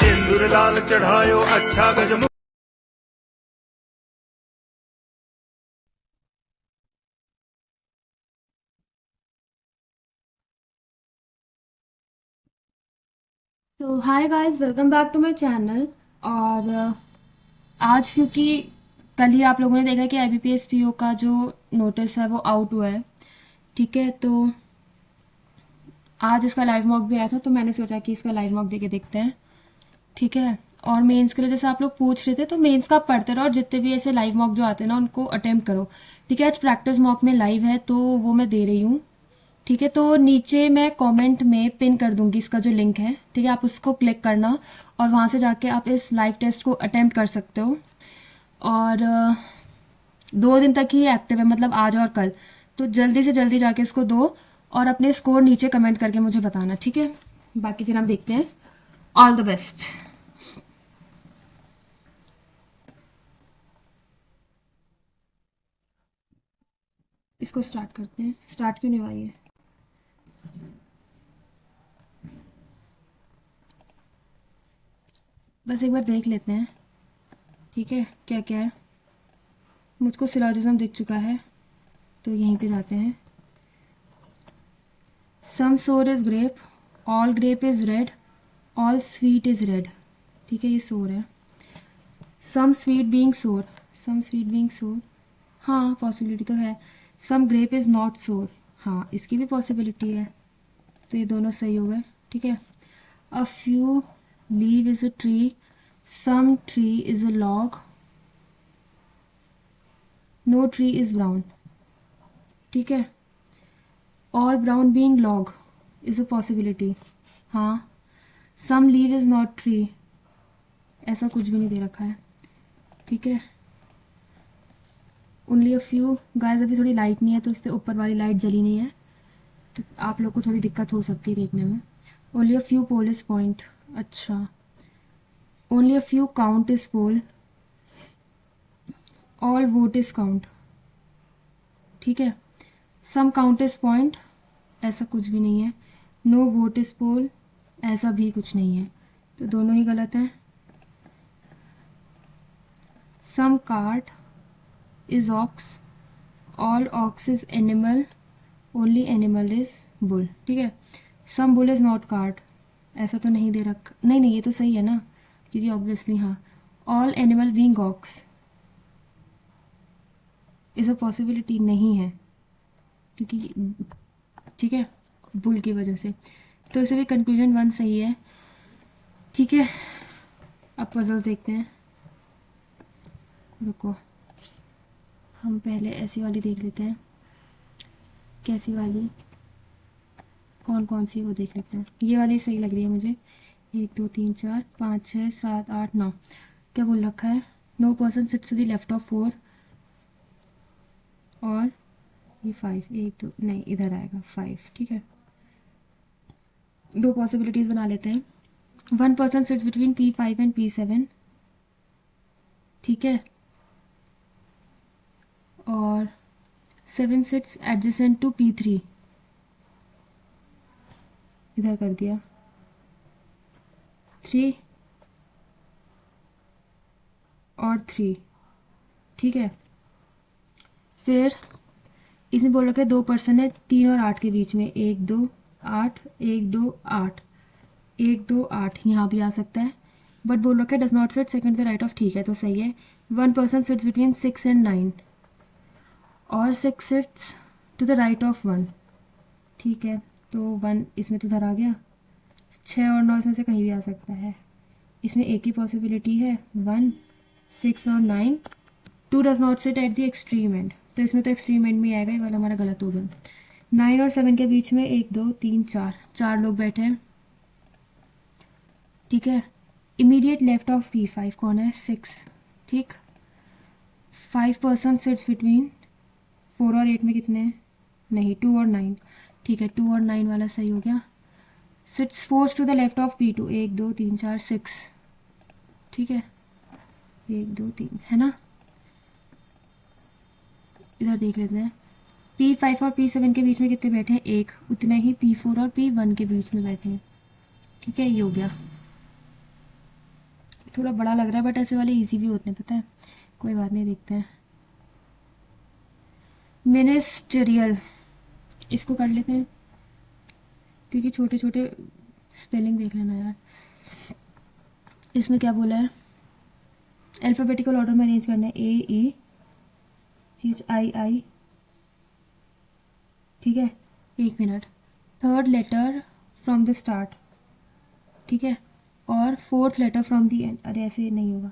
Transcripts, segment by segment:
सिंदूर लाल चढ़ायो अच्छा गजमुख। तो hi guys, welcome back to my channel. और आज क्योंकि कल ही आप लोगों ने देखा कि IBPS PO का जो नोटिस है वो आउट हुआ है। ठीक है, तो आज इसका लाइव मॉक भी आया था, तो मैंने सोचा कि इसका लाइव मॉक देके देखते हैं। ठीक है। और मेंस के लिए जैसे आप लोग पूछ रहे थे, तो मेंस का आप पढ़ते रहो और जितने भी ऐसे लाइव मॉक जो आते हैं ना उनको अटेम्प्ट करो। ठीक है, आज प्रैक्टिस मॉक में लाइव है तो वो मैं दे रही हूँ। ठीक है, तो नीचे मैं कमेंट में पिन कर दूंगी इसका जो लिंक है। ठीक है, आप उसको क्लिक करना और वहाँ से जाके आप इस लाइव टेस्ट को अटेम्प्ट कर सकते हो। और 2 दिन तक ही एक्टिव है, मतलब आज और कल। तो जल्दी से जल्दी जाके इसको दो और अपने स्कोर नीचे कमेंट करके मुझे बताना। ठीक है, बाकी फिर हम देखते हैं। All the best. इसको स्टार्ट करते हैं। स्टार्ट क्यों नहीं हुआ ये? बस एक बार देख लेते हैं। ठीक है, क्या क्या है। मुझको सिलोजिज्म दिख चुका है, तो यहीं पे जाते हैं। Some sour is grape, all grape is red, all sweet is red. ठीक है, ये सोर है। सम स्वीट बीइंग सोर, सम स्वीट बीइंग सोर, हाँ पॉसिबिलिटी तो है। सम ग्रेप इज नॉट सोर, हाँ इसकी भी पॉसिबिलिटी है। तो ये दोनों सही हो गए। ठीक है। A few leave is a tree, some tree is a log, no tree is brown. ठीक है। All brown being log is a possibility, हाँ। Some leave is not tree, ऐसा कुछ भी नहीं दे रखा है। ठीक है। ओनली अ फ्यू, गाइस अभी थोड़ी लाइट नहीं है तो इससे ऊपर वाली लाइट जली नहीं है, तो आप लोग को थोड़ी दिक्कत हो सकती है देखने में। Only a few pole is point, अच्छा। Only a few count is pole, all vote is count. ठीक है। सम काउंट इज पॉइंट, ऐसा कुछ भी नहीं है। नो वोट इज पोल, ऐसा भी कुछ नहीं है, तो दोनों ही गलत हैं। Some cart is ox, all ox is animal, only animal is bull. ठीक है। Some bull is not cart, ऐसा तो नहीं दे रखा, नहीं नहीं ये तो सही है ना, क्योंकि ऑब्वियसली हाँ। All animal being ox is a possibility, नहीं है क्योंकि, ठीक है, बुल की वजह से। तो इसे भी कंक्लूजन 1 सही है। ठीक है, अब पजल देखते हैं। रुको, हम पहले ऐसी वाली देख लेते हैं। कैसी वाली, कौन कौन सी, वो देख लेते हैं। ये वाली सही लग रही है मुझे। 1 2 3 4 5 6 7 8 9, क्या बोल रखा है? No person sits to the left of 4, और ये 5, 1 2, नहीं इधर आएगा 5। ठीक है, दो पॉसिबिलिटीज बना लेते हैं। 1 person sits between P5 and P7। ठीक है। और 7 सिट्स एडजेसेंट टू P3, इधर कर दिया 3 और 3। ठीक है। फिर इसमें बोल रखा है 2 पर्सन है 3 और 8 के बीच में, 1 2 8, 1 2 8, 1 2 8 यहाँ भी आ सकता है। बट बोल रखा है does not sit second the right of, ठीक है तो सही है। 1 पर्सन सिट्स बिटवीन 6 एंड 9, और 6 sits to the right of 1। ठीक है, तो 1 इसमें तो धर आ गया। 6 और 9 इसमें से कहीं भी आ सकता है। इसमें एक ही पॉसिबिलिटी है, 1, 6 और 9। 2 does not sit at the extreme and, तो इसमें तो एक्सट्रीम एंड में आएगा, ये वाला हमारा गलत हो गया। 9 और 7 के बीच में 1 2 3 4, 4 लोग बैठे हैं। ठीक है। इमीडिएट लेफ्ट ऑफ P5 कौन है? 6। ठीक। 5 पर्सन सिट्स बिटवीन 4 और 8 में कितने हैं? नहीं, 2 और 9। ठीक है, 2 और 9 वाला सही हो गया। Sits fourth to the left of P2, 1 2 3 4 6। ठीक है, 1 2 3 है ना। इधर देख लेते हैं। P5 और P7 के बीच में कितने बैठे हैं? 1, उतने ही P4 और P1 के बीच में बैठे हैं। ठीक है, ये हो गया। थोड़ा बड़ा लग रहा है बट ऐसे वाले इजी भी होते हैं, पता है। कोई बात नहीं, देखते हैं। मिनिस्टरियल, इसको कर लेते हैं क्योंकि छोटे छोटे स्पेलिंग देख लेना यार। इसमें क्या बोला है, अल्फ़ाबेटिकल ऑर्डर में अरेंज करना है, ए ई चीज आई आई, ठीक है। एक minute, third letter from the start, ठीक है, और fourth letter from the end. अरे ऐसे नहीं होगा,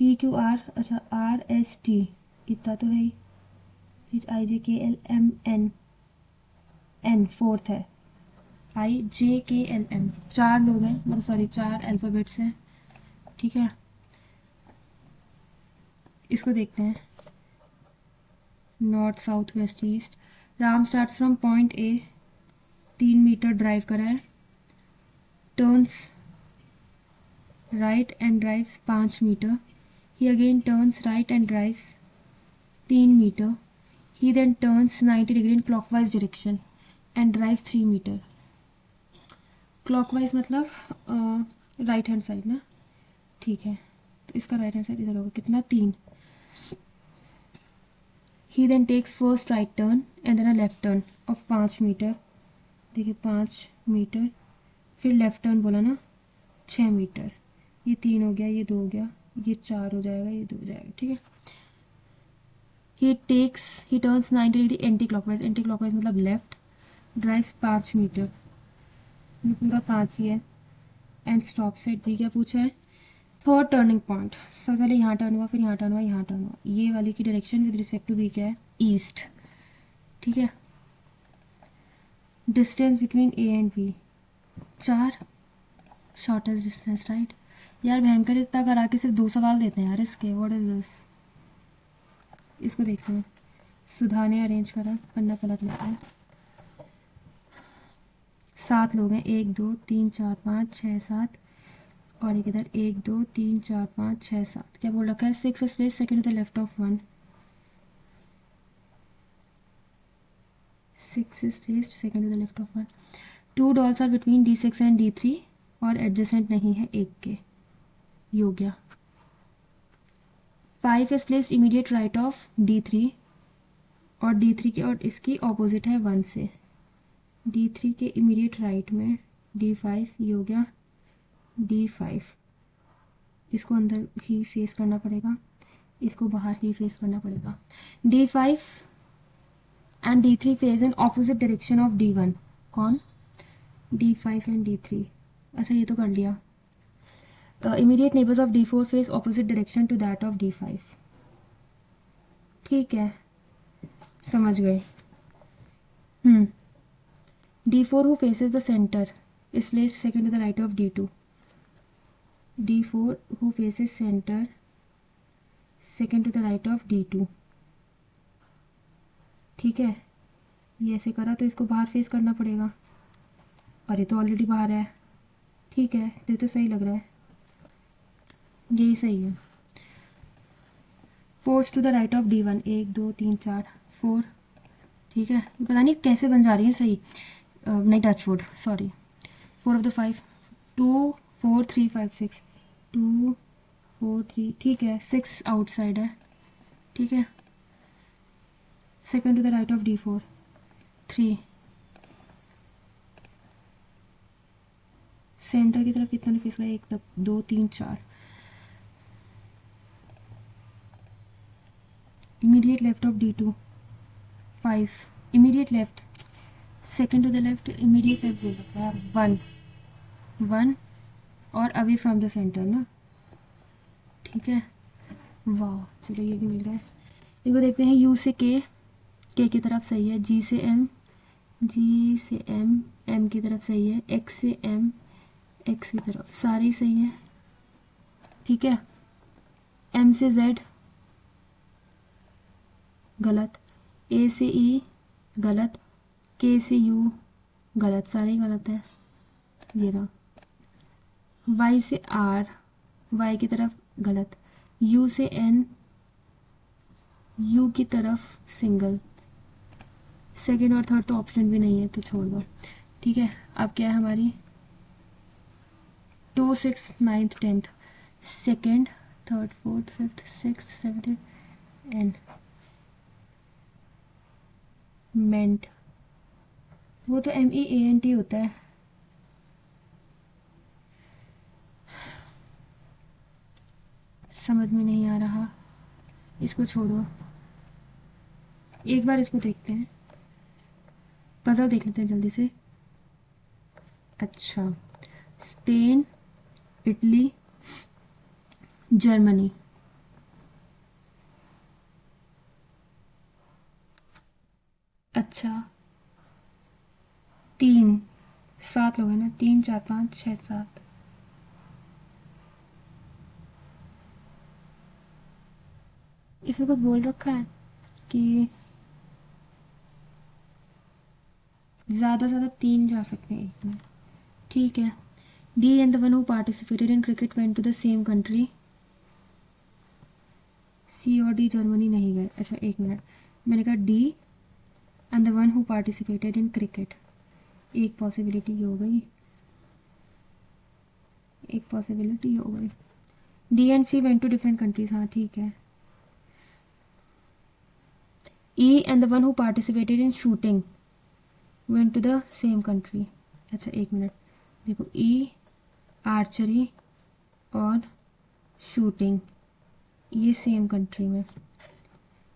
पी क्यू आर, अच्छा आर एस टी, इतना तो है ही, चीज I J K L M N, N fourth है, I J K L M. चार लोग हैं, मतलब सॉरी चार अल्फ़ाबेट्स हैं, ठीक है। इसको देखते हैं, north south west east. Ram starts from point A, 3 meter drive करा है, turns right and drives 5 meter, he again turns right and drives 3 meter, he then turns 90 degree in clockwise direction and drives 3 meter. Clockwise मतलब right hand side ना, ठीक है, तो इसका right hand side इधर होगा, कितना 3। He then takes first right turn and then a left turn of 5 metre, देखिए 5 मीटर, फिर लेफ्ट टर्न बोला ना 6 मीटर, ये 3 हो गया, ये 2 हो गया, ये 4 हो जाएगा, ये 2 हो जाएगा, ठीक है। ही turns 90 degree anti clockwise, anti clockwise मतलब लेफ्ट, ड्राइव्स 5 मीटर, ये पूरा 5 ही है, एंड स्टॉप सेट भी क्या पूछा है, थर्ड टर्निंग पॉइंट। सबसे पहले यहाँ टर्न हुआ, फिर यहाँ टर्न हुआ, यहाँ टर्न हुआ, ये वाली की direction with respect to B क्या है, ईस्ट, ठीक है। Distance between A and B 4, shortest distance, right. यार भयंकर इतना करा के सिर्फ 2 सवाल देते हैं यार इसके, व्हाट इज दिस। इसको देखते हैं, सुधा ने अरेंज करा, पन्ना पलट लेते हैं। 7 लोग हैं, 1 2 3 4 5 6 7, और एक इधर 1 2 3 4 5 6 7। क्या बोल रखा है, 6 is placed second to the left of 1, 6 is placed second to the left of 1. 2 dolls are between D6 and D3 और एडजेसेंट नहीं है एक के, ये हो गया। 5 is placed immediate right of D3 और D3 के और इसकी ऑपोजिट है 1 से, D3 के इमीडिएट राइट में D5, ये हो गया D5। इसको अंदर ही फेस करना पड़ेगा, इसको बाहर ही फेस करना पड़ेगा। D5 and D3 face in opposite direction of D1, कौन, D5 and D3, अच्छा ये तो कर लिया। Immediate neighbours of D4 face opposite direction to that of D5, ठीक है, समझ गए। D4 who faces the center is placed second to the right of D2, D4 who faces center second to the right of D2, ठीक है। ये ऐसे करा तो इसको बाहर फेस करना पड़ेगा, और ये तो ऑलरेडी बाहर है, ठीक है, तो ये तो सही लग रहा है, यही सही है। 4 to the right of D1, 1 2 3 4 4, ठीक है। पता नहीं कैसे बन जा रही है सही, नहीं टचवुड, सॉरी। 4 ऑफ द 5, 2 4 3 5 6, 2 4 3, ठीक है, 6 आउटसाइड है, ठीक है। Second to the right of D4, 3, centre की तरफ कितना फेस करा, 1 2 3 4, immediate left of D2, 5, immediate left, second to the left, immediate left दे सकता है 1 और अवे फ्रॉम द सेंटर ना, ठीक है। वाह, चलो ये भी मिल गया। इनको देखते हैं, U से K, K की तरफ सही है, G से M, G से M, M की तरफ सही है, X से M, X की तरफ, सारे ही सही है, ठीक है। M से Z गलत, A से E गलत, K से U गलत, सारे ही गलत हैं, ये रहा। Y से R, Y की तरफ गलत, U से N, U की तरफ सिंगल, सेकेंड और थर्ड तो ऑप्शन भी नहीं है तो छोड़ दो, ठीक है। अब क्या है हमारी 2 6 9 10, second, third, fourth, fifth, sixth, seventh and meant. वो तो MEANT होता है। समझ में नहीं आ रहा, इसको छोड़ो, एक बार इसको देखते हैं, पजल देख लेते हैं जल्दी से। अच्छा, स्पेन, इटली, जर्मनी। अच्छा, 3, 7 लोग हैं ना, 3, 4, 5, 6, 7। इसमें कुछ बोल रखा है कि ज़्यादा से ज़्यादा 3 जा सकते हैं एक में। ठीक है। D and the one who participated in cricket went to the same country. C और डी जर्मनी नहीं गए। अच्छा, एक मिनट, मैंने कहा D and the one who participated in cricket, एक पॉसिबिलिटी हो गई, एक पॉसिबिलिटी हो गई। D and C went to different countries, हाँ ठीक है। E and the one who participated in shooting went to the same country. अच्छा एक मिनट, देखो, ई आर्चरी और शूटिंग ये सेम कंट्री में,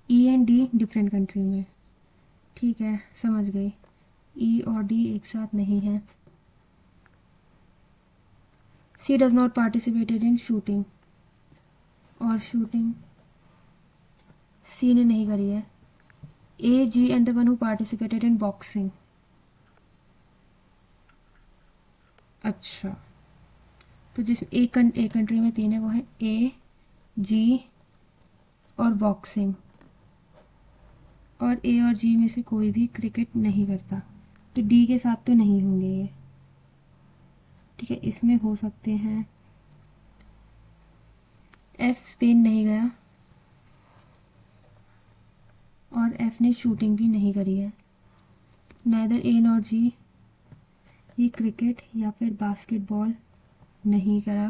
E and D different country में। ठीक है, समझ गई। ई और डी एक साथ नहीं है। C does not participated in shooting, और शूटिंग सी ने नहीं करी है। A, G and the one who participated in boxing. अच्छा, तो जिस एक कंट्री में 3 है वो है ए, जी और बॉक्सिंग, और ए और जी में से कोई भी क्रिकेट नहीं करता, तो डी के साथ तो नहीं होंगे ये। ठीक है, इसमें हो सकते हैं एफ, स्पेन नहीं गया, और एफ ने शूटिंग भी नहीं करी है। नाइदर ए नॉर जी ये क्रिकेट या फिर बास्केटबॉल नहीं करा,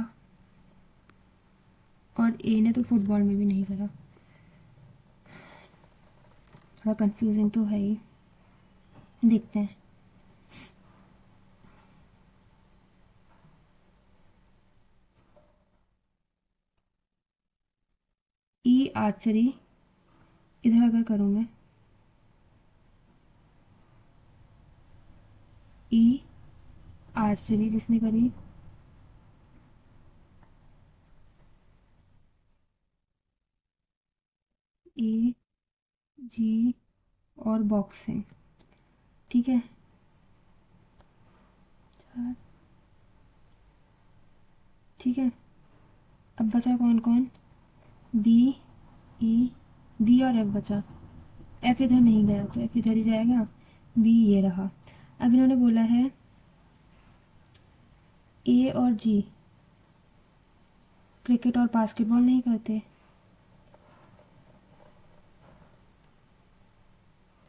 और ए ने तो फुटबॉल में भी नहीं करा। थोड़ा कंफ्यूजिंग तो है ही, देखते हैं। ई आर्चरी, इधर अगर करूँ मैं, ई आर्चरी जिसने करी, ए, जी और बॉक्सिंग। ठीक है, ठीक है। अब बचा कौन कौन, बी, ई, बी और एफ बचा। एफ इधर नहीं गया तो एफ इधर ही जाएगा, बी ये रहा। अब इन्होंने बोला है ए और जी क्रिकेट और बास्केटबॉल नहीं करते।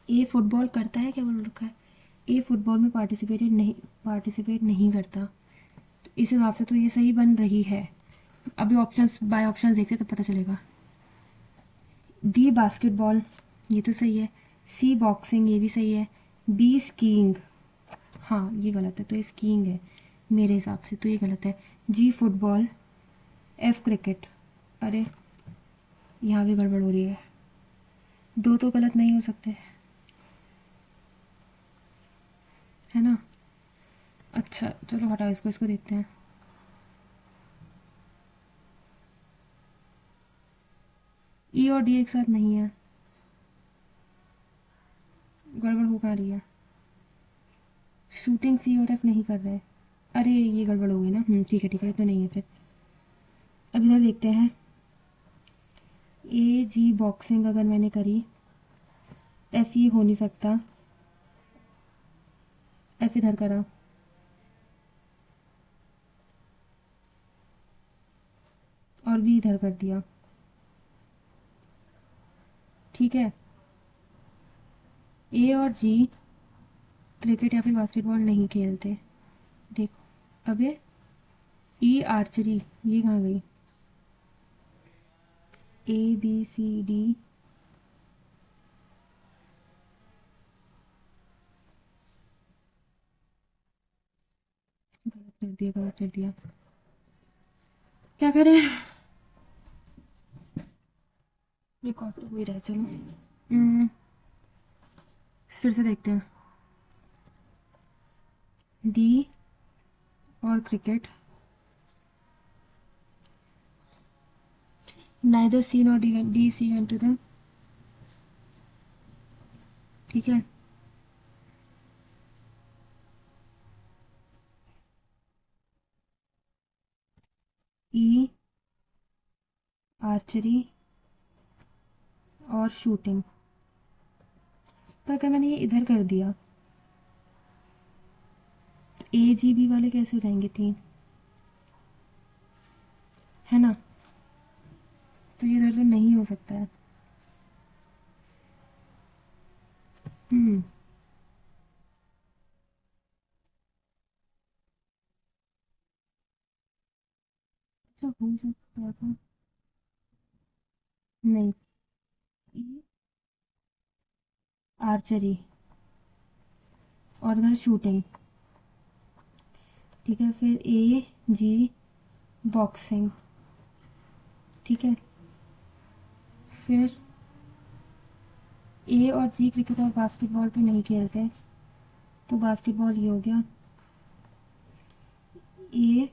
ए फुटबॉल करता है क्या बोल रखा है, ए फुटबॉल में पार्टिसिपेट नहीं करता, तो इस हिसाब से तो ये सही बन रही है। अभी ऑप्शंस बाय ऑप्शंस देखते तो पता चलेगा। डी बास्केटबॉल ये तो सही है, सी बॉक्सिंग ये भी सही है, बी स्कीइंग, हाँ ये गलत है, तो ये स्कीइंग है मेरे हिसाब से, तो ये गलत है। जी फुटबॉल, एफ क्रिकेट, अरे यहाँ भी गड़बड़ हो रही है, दो तो गलत नहीं हो सकते, है ना। अच्छा चलो हटाओ इसको, इसको देखते हैं। ई और डी एक साथ नहीं है, गड़बड़ हो कहाँ रही है। शूटिंग सी और एफ नहीं कर रहे, अरे ये गड़बड़ हो गई ना। ठीक है, तो नहीं है फिर। अब इधर देखते हैं, ए जी बॉक्सिंग अगर मैंने करी, एफ ये हो नहीं सकता, एफ इधर करा, और बी इधर कर दिया। ठीक है, ए और जी क्रिकेट या फिर बास्केटबॉल नहीं खेलते। देखो अबे, ई आर्चरी ये कहाँ गई, ABCD गलत कर दिया, क्या करें, रिकॉर्ड तो हो ही रहा है। चलो फिर से देखते हैं। डी और cricket, neither C nor D C went to them, ठीक है। E आर्चरी और शूटिंग, पर क्या मैंने ये इधर कर दिया, AGB वाले कैसे हो जाएंगे 3, है ना, तो ये इधर तो नहीं हो सकता है। अच्छा हो सकता था, नहीं, E आर्चरी और इधर शूटिंग, ठीक है। फिर AG बॉक्सिंग, ठीक है। फिर A और G क्रिकेट और बास्केटबॉल तो नहीं खेलते, तो बास्केटबॉल ये हो गया। A,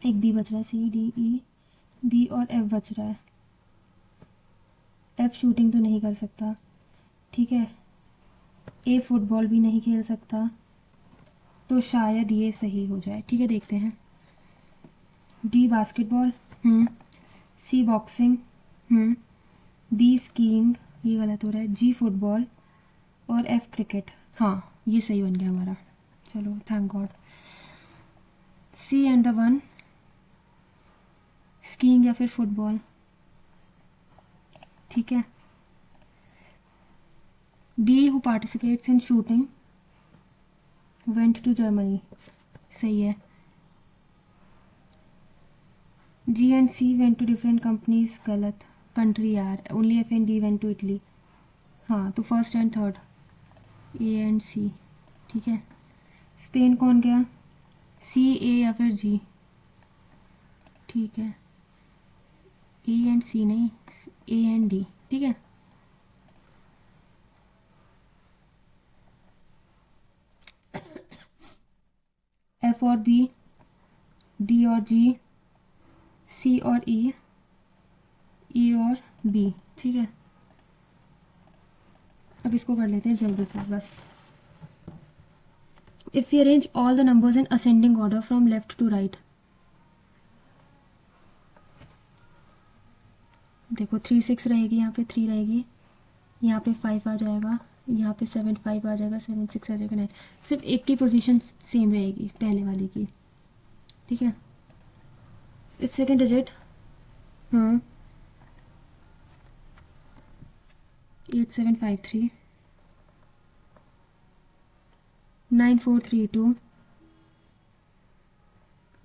एक B बच रहा है, C D E, B और F बच रहा है। F शूटिंग तो नहीं कर सकता, ठीक है। A फुटबॉल भी नहीं खेल सकता, तो शायद ये सही हो जाए, ठीक है, देखते हैं। D basketball, C boxing, B skiing, ये गलत हो रहा है, G फुटबॉल और F क्रिकेट, हाँ ये सही बन गया हमारा, चलो thank God. C and the 1, skiing या फिर फुटबॉल, ठीक है। B who participates in shooting went to Germany, सही है। G and C went to different companies, गलत, कंट्री यार, only F and D went to Italy, हाँ तो first and third A and C, ठीक है। स्पेन कौन गया, C A या फिर G, ठीक है। A एंड C नहीं, A एंड D, ठीक है। F और B, D और G, C और E, E और B, ठीक है। अब इसको कर लेते हैं जल्दी से बस। If you arrange all the numbers in ascending order from left to right, देखो 3 6 रहेगी, यहाँ पे 3 रहेगी, यहाँ पे 5 आ जाएगा, यहाँ पे 7 5 आ जाएगा, 7 6 आ जाएगा, 9, सिर्फ एक की पोजीशन सेम रहेगी पहले वाली की, ठीक है। इट्स सेकेंड डिजिट 8753 9432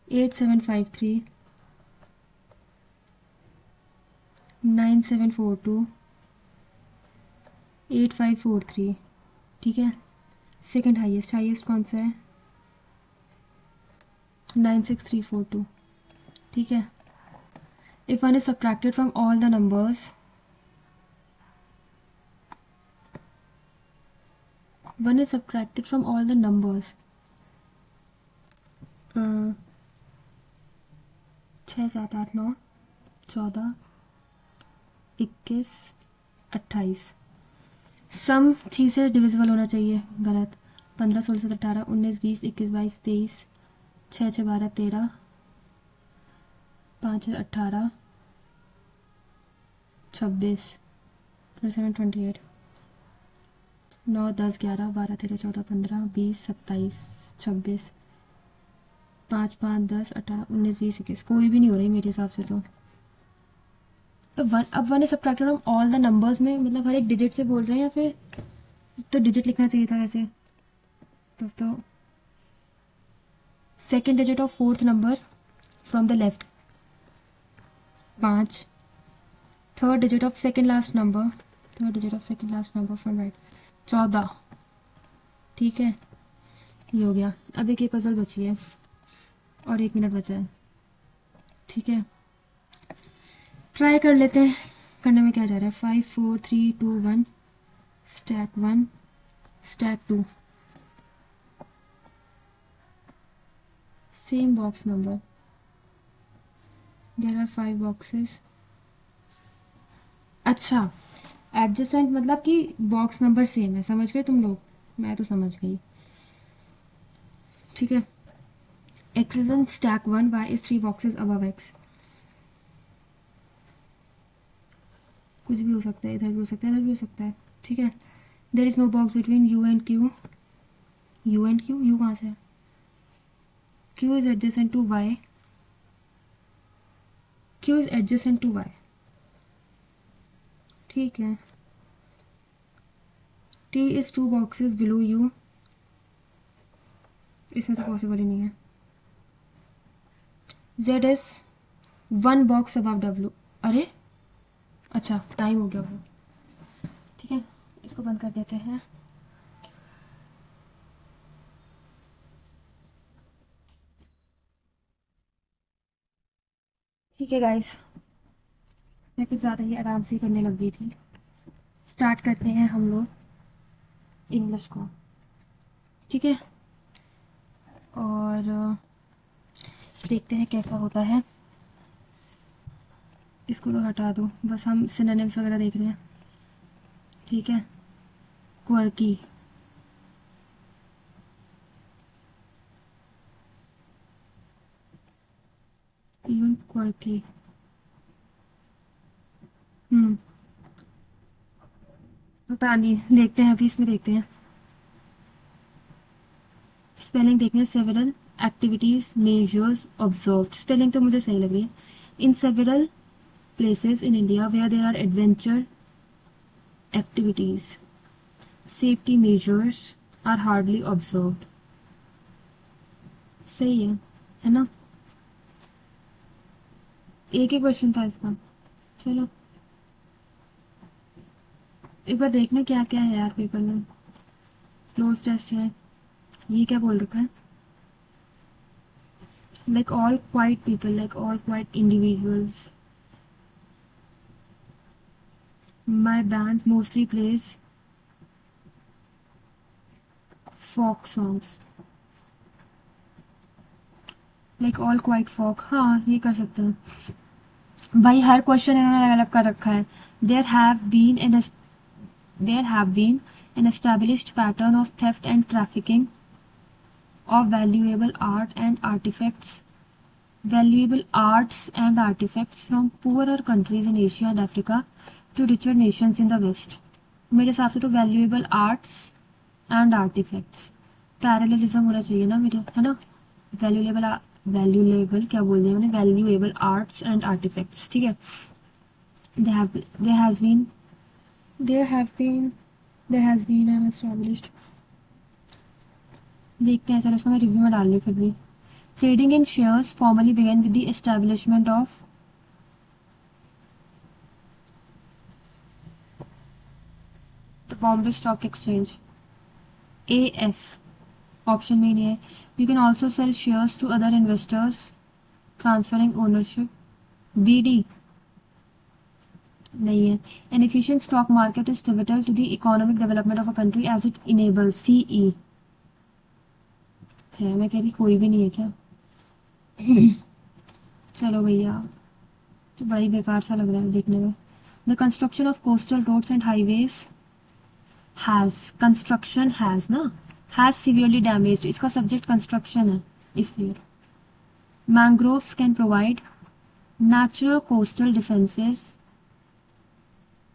8753 9742 8543, ठीक है। सेकंड हाईएस्ट, हाईएस्ट कौन सा है, 96342, ठीक है। If one is subtracted from all the numbers, one is subtracted from all the numbers, 6 7 8 9 14 21 28, सम चीज़ से डिविजिबल होना चाहिए, गलत। 15 16 17 18 19 20 21 22 23 6 6 12 13 5 18 26 27 28 9 10 11 12 13 14 15 20 27 26 5 5 10 18 19 20 21, कोई भी नहीं हो रही मेरे हिसाब से तो। अब one is subtracted from all the numbers में मतलब हर एक डिजिट से बोल रहे हैं, या फिर तो डिजिट लिखना चाहिए था वैसे तो second digit of fourth number from the left, 5 third digit of second last number, third digit of second last number from right, 14। ठीक है, ये हो गया। अब एक पजल बची है और 1 मिनट बचा है। ठीक है, ट्राई कर लेते हैं। करने में क्या जा रहा है, 5 4 3 2 1, stack 1 stack 2, same box number, there are 5 boxes. अच्छा, एडजेसेंट मतलब कि बॉक्स नंबर सेम है, समझ गए तुम लोग? मैं तो समझ गई। ठीक है, x is in stack 1, y is 3 boxes above x। कुछ भी हो सकता है, इधर भी हो सकता है, इधर भी हो सकता है। ठीक है, there is no box between u and q। u and q, u कहाँ से है? q is adjacent to y, q is adjacent to y। ठीक है, t is 2 boxes below u, इसमें तो पॉसिबल ही नहीं है। z is 1 box above w। अरे अच्छा, टाइम हो गया वो। ठीक है, इसको बंद कर देते हैं। ठीक है गाइस, मैं कुछ ज़्यादा ही आराम से करने लग गई थी। स्टार्ट करते हैं हम लोग इंग्लिश को। ठीक है, और देखते हैं कैसा होता है। इसको तो हटा दो, बस हम सिनोनिम्स वगैरह देख रहे हैं। ठीक है, क्वर्की, इवन क्वर्की। पता नहीं, देखते हैं अभी, इसमें देखते हैं। स्पेलिंग देखना है, several activities measures observed. Spelling तो मुझे सही लग रही है। In several places in India where there are adventure activities, safety measures are hardly observed. सही है ना? एक ही क्वेश्चन था इसका। चलो एक बार देखना क्या क्या है यार पेपर में। क्लोज टेस्ट है, ये क्या बोल रखा है? like all quiet people, like all quiet individuals. My band mostly plays folk songs. like all quiet folk, हाँ ये कर सकते हैं भाई। हर क्वेश्चन इन्होंने अलग अलग कर रखा है। there have been an there have been an established pattern of theft and trafficking of valuable arts and artifacts from poorer countries in Asia and Africa to richer nations in the West। मेरे हिसाब से तो valuable arts and artifacts, parallelism होना चाहिए ना मेरे, है ना? वैल्यूएबल, वैल्यूएबल क्या बोल दिया मैंने, वैल्यूएबल आर्ट्स एंड आर्टिफैक्ट्स। ठीक है, there has been there have been there has been an established। देखते हैं, चलो इसको मैं रिव्यू में डाल रही हूँ फिर भी। Trading in shares formally began with the establishment of the Bombay Stock Exchange। AF option में ही नहीं है। You can also sell shares to other investors, transferring ownership। BD नहीं है। An efficient stock market is pivotal to the economic development of a country as it enables। CE है, मैं कह रही कोई भी नहीं है क्या? चलो भैया, तो बड़ा ही बेकार सा लग रहा है देखने में। The construction of coastal roads and highways has, construction has ना, हैज सीवियरली डैमेज्ड, इसका सब्जेक्ट कंस्ट्रक्शन है इसलिए। Mangroves can provide natural coastal defenses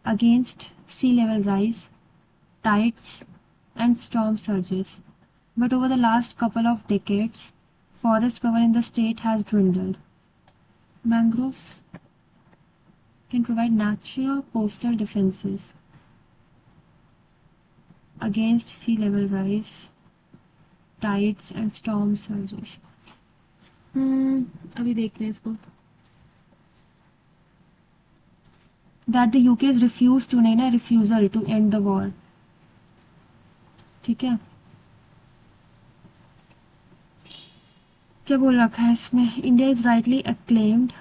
against sea level rise, tides, and storm surges. But over the last couple of decades, forest cover in the state has dwindled. Mangroves can provide natural coastal defenses against sea level rise, tides, and storm surges। अभी देखते हैं इसको। That the UK is refuse to, नहीं ना, refusal to and the war. ठीक है, क्या बोल रखा है इसमें? India is rightly acclaimed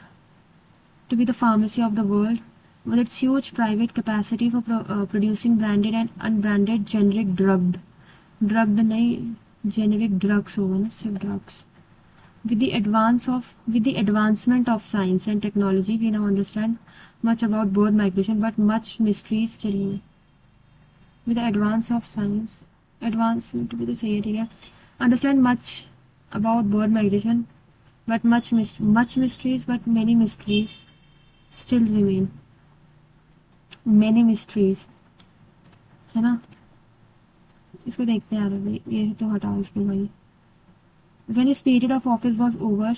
to be the pharmacy of the world, with its huge private capacity for producing branded and unbranded generic drugged नहीं, generic drugs होगा ना, सिर्फ drugs. With the advancement of science and technology, we now understand much about bird migration, but much mysteries still remain. With the advance of science, advancement भी तो सही है, ठीक है. Understand much about bird migration, but much mysteries, but many mysteries still remain. Many mysteries, है ना. इसको देखते हैं यार भाई, ये तो हटाओ इसको भाई. When his period of office was over,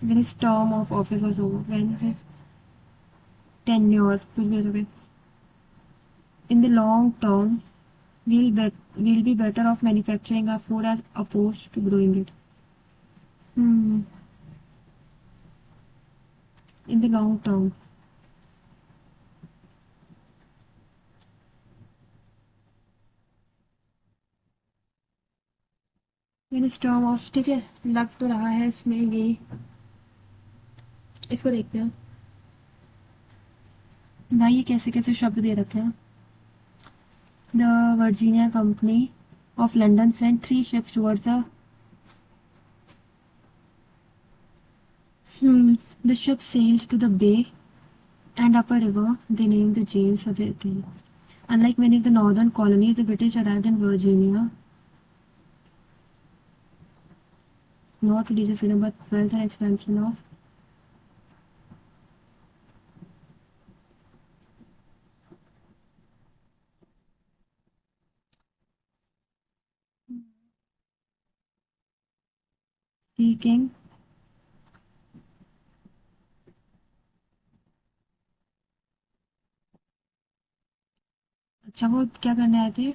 when his term of office was over, when his tenure, कुछ भी हो सकता है. In the long term, we'll be better off manufacturing our food as opposed to growing it. In the long term. When his term of, ठीक है, लग तो रहा है इसमें ये. इसको देखते हैं भाई, ये कैसे कैसे शब्द दे रखे हैं. The Virginia Company of London sent 3 ships towards the ship sailed to the bay and up a river they named the James of the thing. Unlike many of the northern colonies, the British arrived in Virginia not to lease freedom but wealth and expansion of seeking अच्छा, वो क्या करने आए थे?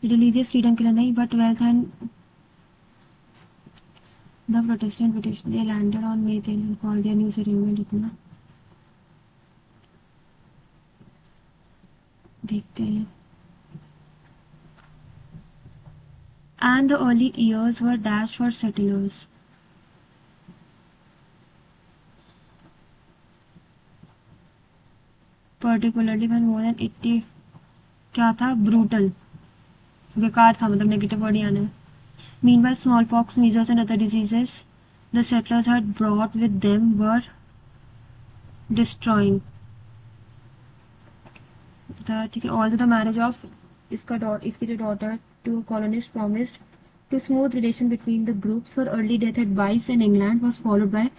Religious freedom के लिए नहीं, but wealth and the Protestant British they landed on May 10 and called their new settlement. इतना देखते हैं. And the early years were dashed for settlers. Particularly when more than 80 क्या था? ब्रूटल, बेकार था, मतलब नेगेटिव वर्ड ही आना है. Meanwhile, smallpox, measles, and other diseases the settlers had brought with them were destroying the, ठीक है, although the marriage of इसकी जो daughter to colonist promised to smooth relation between the groups, her early death at Bice in England was followed by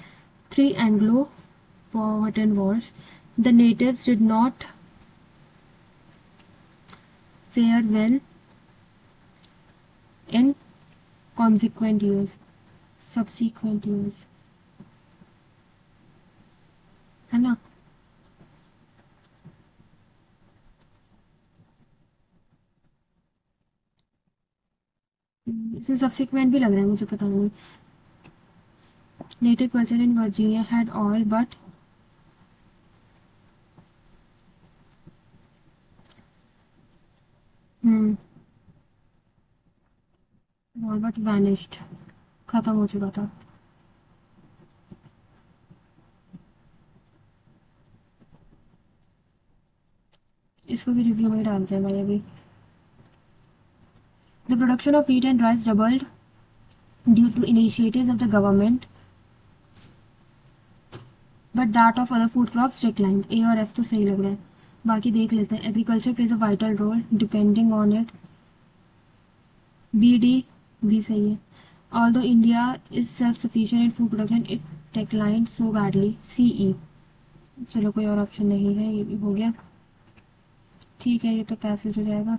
3 Anglo-Powhatan wars. The natives did not fare well in subsequent years, है ना. इसमें subsequent भी लग रहा है, मुझे पता नहीं. Native culture in Virginia had all but vanished, खत्म हो चुका था. इसको भी रिव्यू में डालते हैं भाई अभी. The production of wheat and rice doubled due to initiatives of the government, but that of other food crops declined. A और F तो सही लग रहा है, बाकी देख लेते हैं. Agriculture plays a vital role depending on it. B D भी सही है. Although India is self-sufficient in food production, it declined so badly. C E. चलो कोई और ऑप्शन नहीं है, ये भी हो गया. ठीक है, ये तो पैसेज हो जाएगा.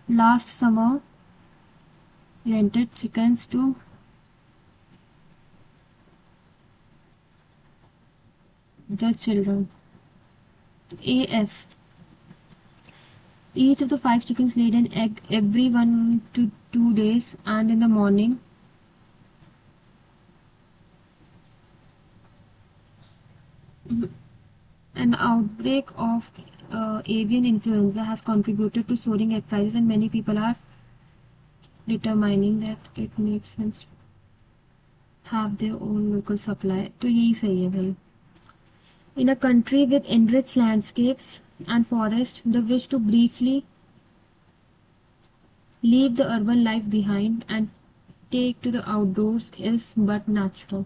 Last summer rented chickens to the children. AF. Each of the 5 chickens laid an egg every 1 to 2 days, and in the morning An outbreak of avian influenza has contributed to soaring egg prices, and many people are determining that it makes sense to have their own local supply. तो यही सही है भाई. In a country with enriched landscapes and forests, the wish to briefly leave the urban life behind and take to the outdoors is but natural.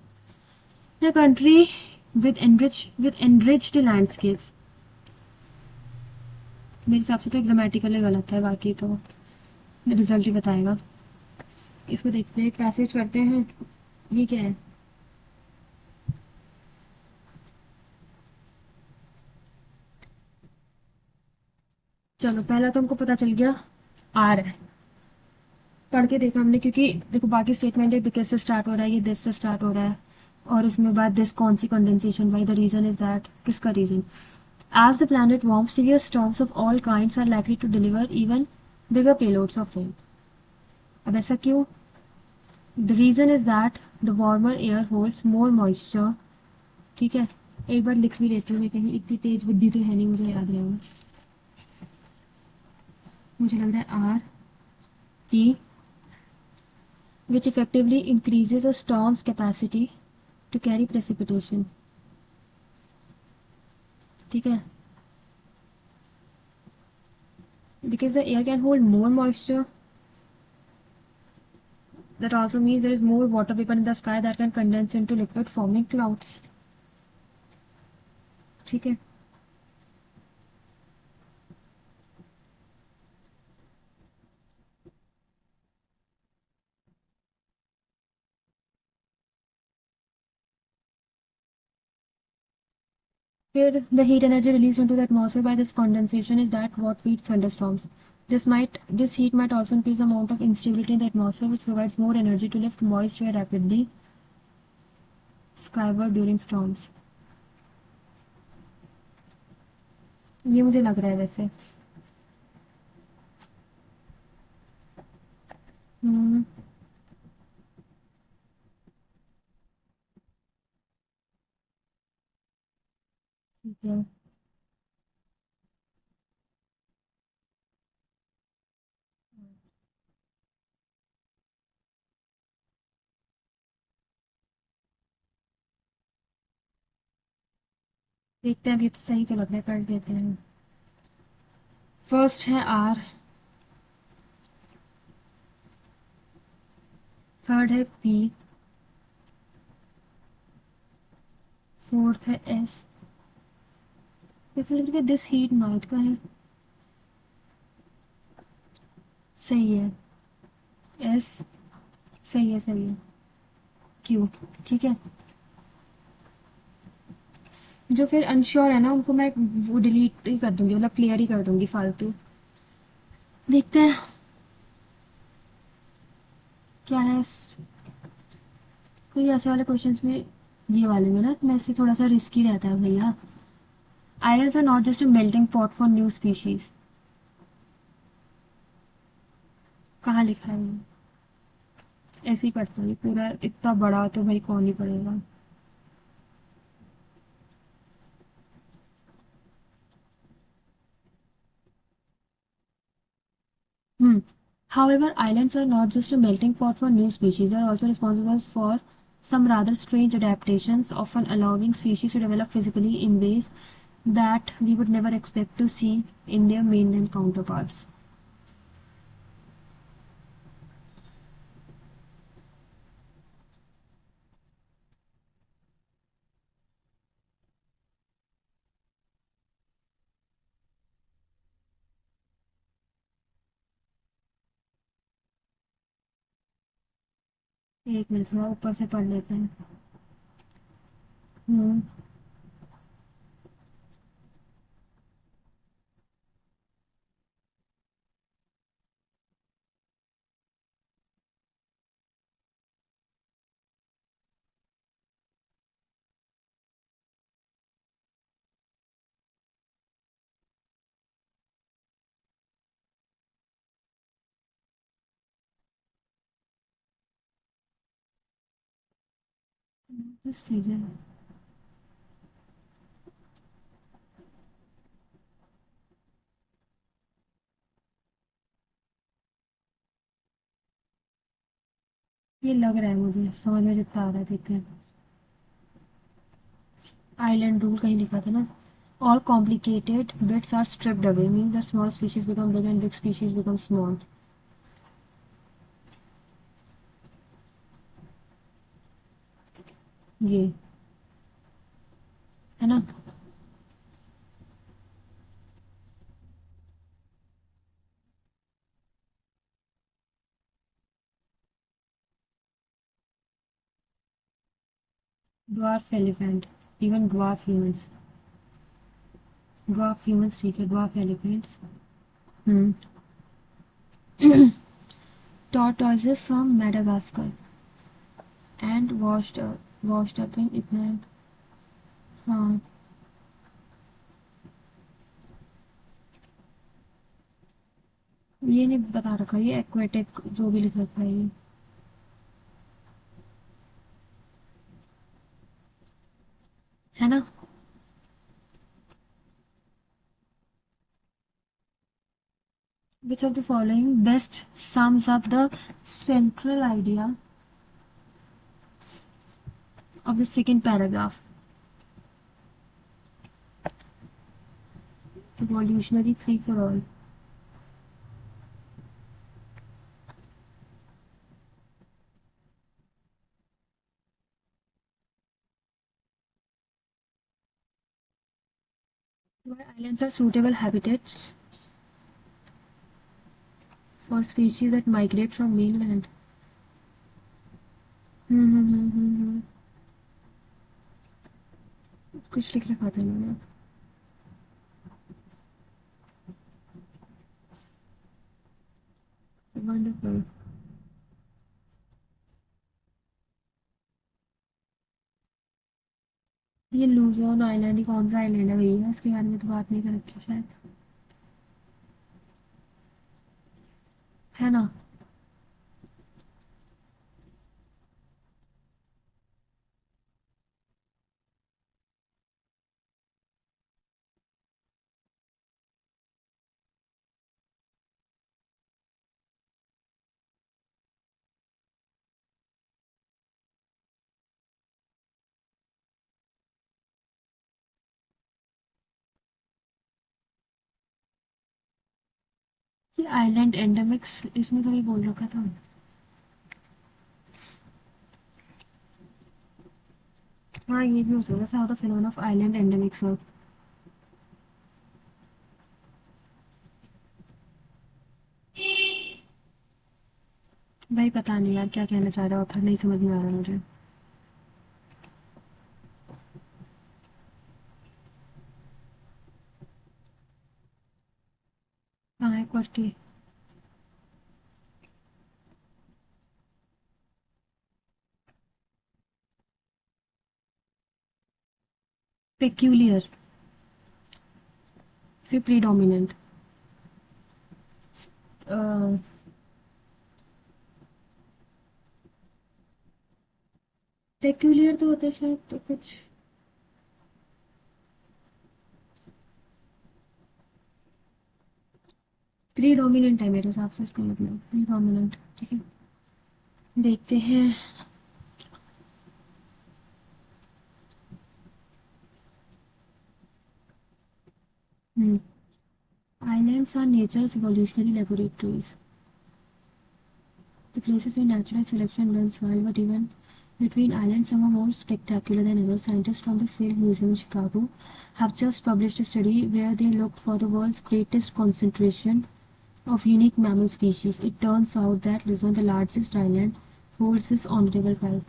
In a country with enriched landscapes, मेरे हिसाब से तो grammatically गलत है, बाकी तो result ही बताएगा. इसको देखते हैं, एक पैसेज करते हैं. ये क्या है? चलो, पहला तो हमको पता चल गया आर है. पढ़ के देखा हमने, क्योंकि देखो बाकी स्टेटमेंट है बिकॉज से स्टार्ट हो रहा है, ये दिस से स्टार्ट हो रहा है, और उसमें बाद दिस कौन सी कंडेंसेशन भाई, द रीजन इज दैट, किसका reason? As the planet warm severe storms of all kinds are likely to deliver even bigger payloads of rain. अब ऐसा क्यों? The reason is that the warmer air holds more moisture. ठीक है, एक बार लिख भी लेती हूँ मैं, कहीं इतनी तेज बुद्धि तो है नहीं, मुझे याद रहेगा. मुझे लग रहा है R T, which effectively increases a storm's capacity to carry precipitation. ठीक है, because the air can hold more moisture, that also means there is more water vapor in the sky that can condense into liquid forming clouds. ठीक है, फिर the heat energy released into the atmosphere by this condensation is that what feeds thunderstorms. This heat might also increase the amount of instability in the atmosphere, which provides more energy to lift moist air rapidly skyward during storms. ये मुझे लग रहा है वैसे. हम्म, ठीक है. देखते हैं, अभी तो सही तो लग रहा है, कर देते हैं. फर्स्ट है आर, थर्ड है पी, फोर्थ है एस. फिर दिस हीट नाइट का है. सही है. एस. सही है, सही है. क्यू. ठीक है. जो फिर अनश्योर है ना, उनको मैं वो डिलीट ही कर दूंगी, मतलब क्लियर ही कर दूंगी फालतू. देखते हैं क्या है. कोई ऐसे वाले क्वेश्चंस में, ये वाले में ना, मैं से थोड़ा सा रिस्की रहता है भैया. Islands are not just a melting pot for new species. कहाँ लिखा है ये? ऐसे ही पढ़ता है पूरा, इतना बड़ा तो भाई कौन ही पढ़ेगा. Hmm. However, islands are not just a melting pot for new species, they are also responsible for some rather strange adaptations, often allowing species to develop physically in ways that we would never expect to see in their mainland counterparts. एक minute, थोड़ा ऊपर से पढ़ लेते हैं. हम्म. बस लीजिए. ये लग रहा है मुझे, समझ में जितना आ रहा है, देखते हैं। आइलैंड रूल कहीं लिखा था ना। All complicated bits are stripped away, means that small species become big and big species become small. ये है ना। Dwarf elephant, even dwarf humans, dwarf humans ठीक है, dwarf elephants. Hmm. Tortoises from Madagascar and washed up in इतना. हाँ. ये नहीं बता रखा, ये एक्वेटिक जो भी लिख रखा है ये. है ना. Which of the following best sums up the central idea of the second paragraph? Evolutionary free for all. Why islands are suitable habitats for species that migrate from mainland. कुछ लिख रखा था इन्होंने. वंडरफुल. ये लूजोन आइलैंड ही कौन सा island है भैया, इसके बारे में तो बात नहीं कर रखी शायद. है ना. ये आइलैंड एंडेमिक्स इसमें थोड़ी बोल रखा था. हाँ, ये भी हो सकता है, how the phenomenon of island endemics हो. भाई पता नहीं यार क्या कहना चाह रहा है ऑथर, नहीं समझ में आ रहा मुझे. हाँ, एक बार की. पेक्यूलियर, फिर प्रीडोमिनेंट. पेक्यूलियर तो होता है शायद, तो कुछ. प्रीडोमिनेंट है मेरे हिसाब से, इसका मतलब प्रीडोमिनेंट. ठीक है, देखते हैं. Islands are nature's evolutionary laboratories, the places where natural selection runs wild, but even between islands, some are more spectacular than others. Scientists from the Field Museum in Chicago have just published a study where they looked for the world's greatest concentration of unique mammal species. It turns out that Luzon, the largest island, holds this honorable prize.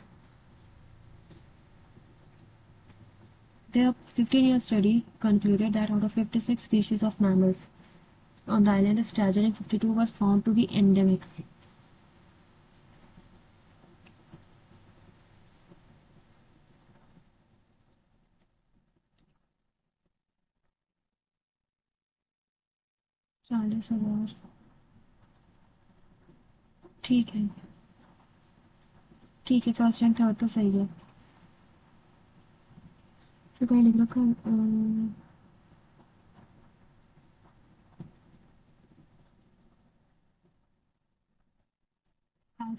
Their 15-year study concluded that out of 56 species of mammals on the island, a staggering 52 were found to be endemic. चालीस हजार ठीक है. ठीक है, first and third तो सही है. फिर कहीं लिख रखा है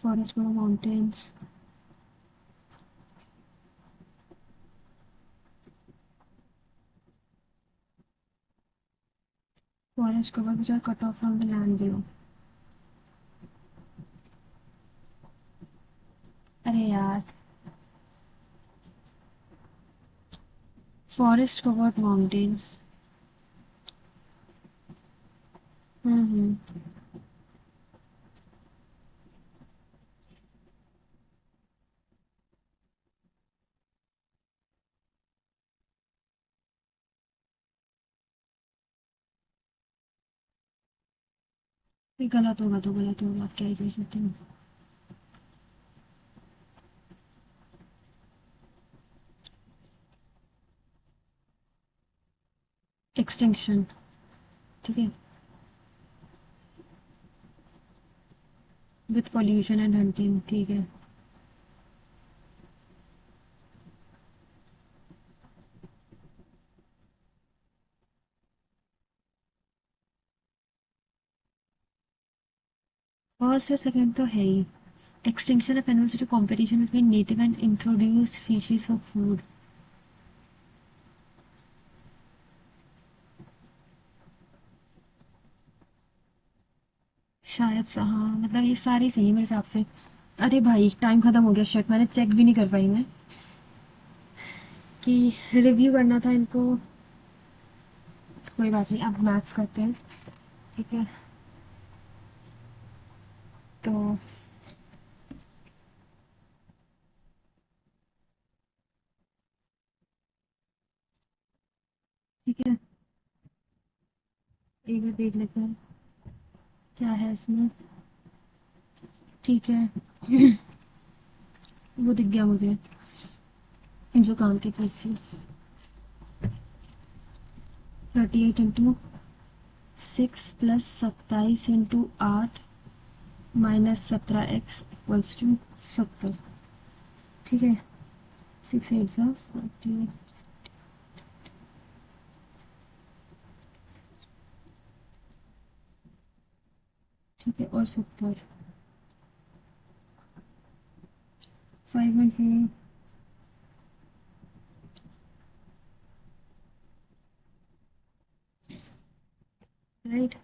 forest cover mountains, forest cover which are cut off from the land view. अरे यार, फॉरेस्ट कवर्ड माउंटेन्स। हम्म। फिर गलत होगा तो गलत होगा, आप क्या ही कर सकते हो। एक्सटिंक्शन, ठीक है, विथ पॉल्यूशन एंड हंटिंग, ठीक है। फर्स्ट और सेकंड तो है ही। Extinction of animals due to competition between native and introduced species for food. शायद से हाँ, मतलब ये सारी सही है मेरे हिसाब से। अरे भाई टाइम खत्म हो गया, शिट, मैंने चेक भी नहीं कर पाई मैं कि रिव्यू करना था इनको। कोई बात नहीं, अब मैथ्स करते हैं, ठीक है। तो ठीक है, एक बार देख लेते हैं क्या है इसमें। ठीक है, वो दिख गया मुझे, जो काम की चीज़ थी। 38 into 6 plus 27 into 8 -17x equals to 70, ठीक है। 6 8 ठीक है, और 70, 5 राइट।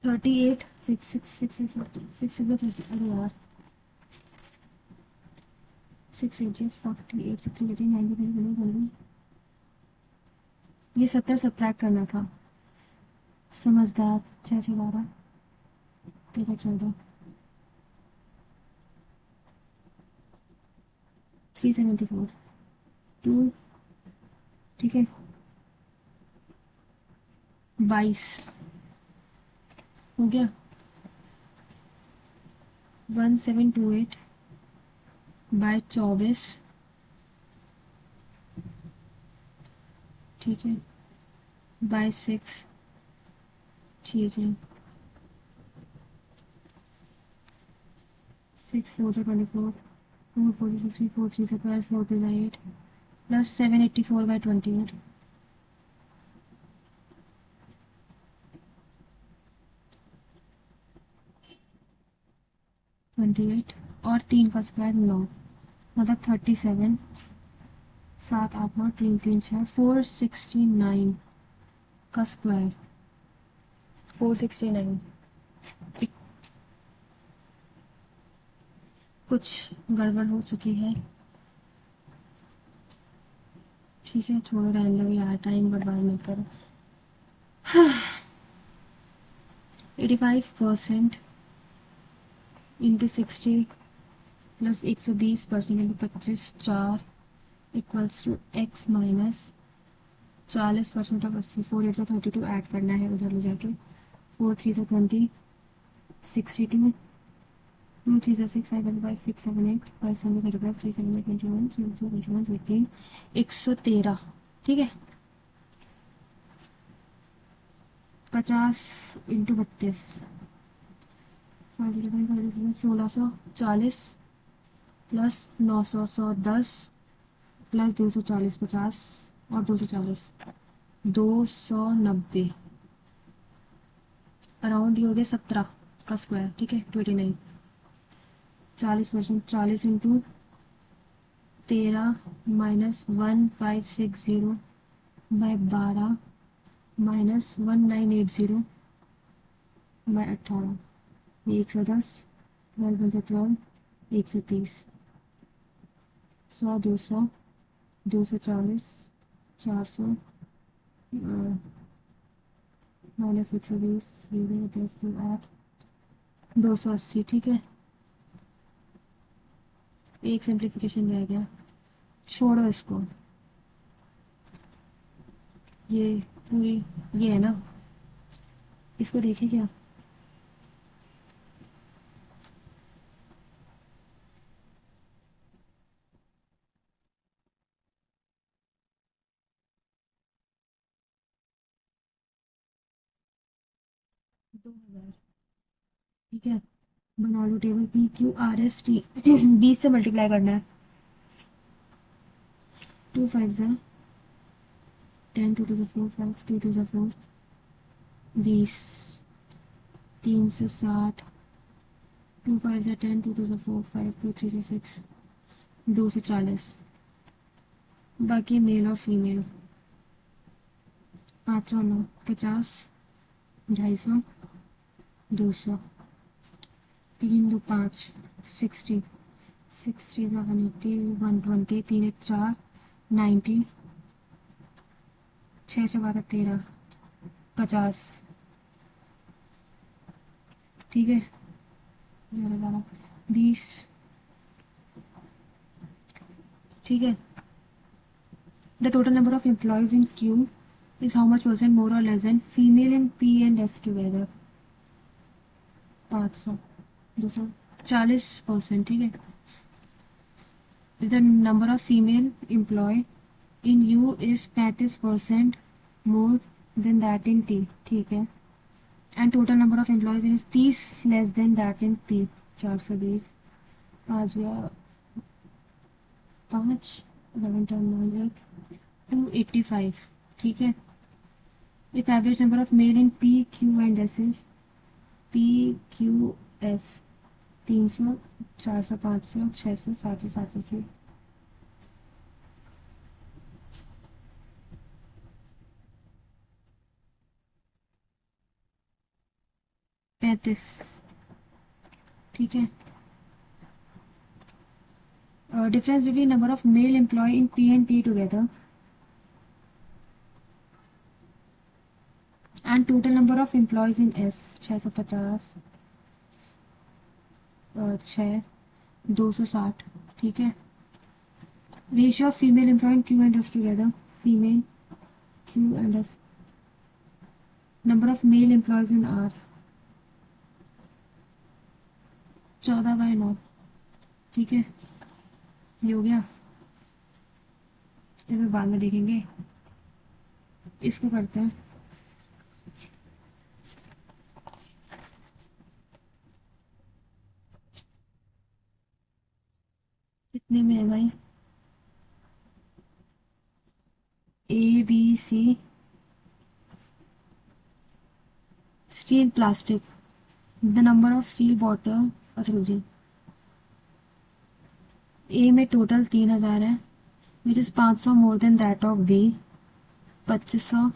38 6 अरे यार, 6 8 48 60 ये 70 सब्ट्रैक्ट करना था। समझदार। 6 6 12 13 14 374 2, ठीक है, 22 हो गया। 1728 बाय 24, ठीक है, बाय 6, ठीक है। 6 4 24, 4 4 16, 4 3 12, 4 2 8 प्लस 784 बाय 28, 28 और 3 का स्क्वायर 9, मतलब 37, 7 8 9 3 3 6 469 का स्क्वायर, 469। कुछ गड़बड़ हो चुकी है, ठीक है, छोड़ो, रहने दो यार, टाइम बर्बाद मत करो। 85% into 60 plus 120% into 25 4 equals to x minus 40% of 80। 4 8 से 32 ऐड करना है उधर ले जाके। 4 3 से 20, 62, 2 3 से 6 5 5 6 7 8 5 7 35 3 7 21 3 21 18 113, ठीक है। 50 इंटू 32, 1640 प्लस 900 110 प्लस 240 50 और 240 290, अराउंड ये हो गया 17 का स्क्वायर, ठीक है, 29। 40%, 40 × 13 -1560 बाय 12 -1980 बाय 18, 110, 12 130, 100, 200, 240, 400, -120, 0, 10, 2, 8, 280। ठीक है, एक सिंप्लीफिकेशन रह गया, छोड़ो इसको। ये पूरी, ये है ना, इसको देखिए क्या। दो हजार। ठीक है, बना लो टेबल। PQRST 20 से मल्टीप्लाई करना है। 2 5 ज़ा 10, 2 2 ज़ा 4 5, 2 2 ज़ा 4, 20, 3 से 60, 2 5 ज़ा 10, 2 2 ज़ा 4 5, 2 3 ज़ा 6, 2 से 40। बाकी मेल और फीमेल। 5 और 9 50, 250, 200, 3 2 5 60, 6 3 ज़ा 180, 120, 3 1 4 90, 6 से 12 13, 50। ठीक है, 11 20। ठीक है, the total number of employees in Q is how much percent more or less than female in P and S together? 500, 240%। ठीक है, the number of female employ in U is 35% more than that in T। ठीक है, and total number of employees in 30 less than that in P। 420 आ गया 5, 11 10 285। ठीक है, if average number of male in P Q and S is PQS 300, 400, 500, 600, 700, 700 35। ठीक है, difference between number of male employ in P and T together and total number of employees in S। 650, 6, 260। ठीक है, ratio of female employ in Q and S together, female Q and S, number of male employees in R 14/9। ठीक है, ये हो गया, ये तो बाद में देखेंगे। इसको करते हैं, कितने में है भाई? ABC steel plastic, the number of steel bottle. अच्छा रुकिए, ए में टोटल 3000 है, which is 500 more than that of B. 2500।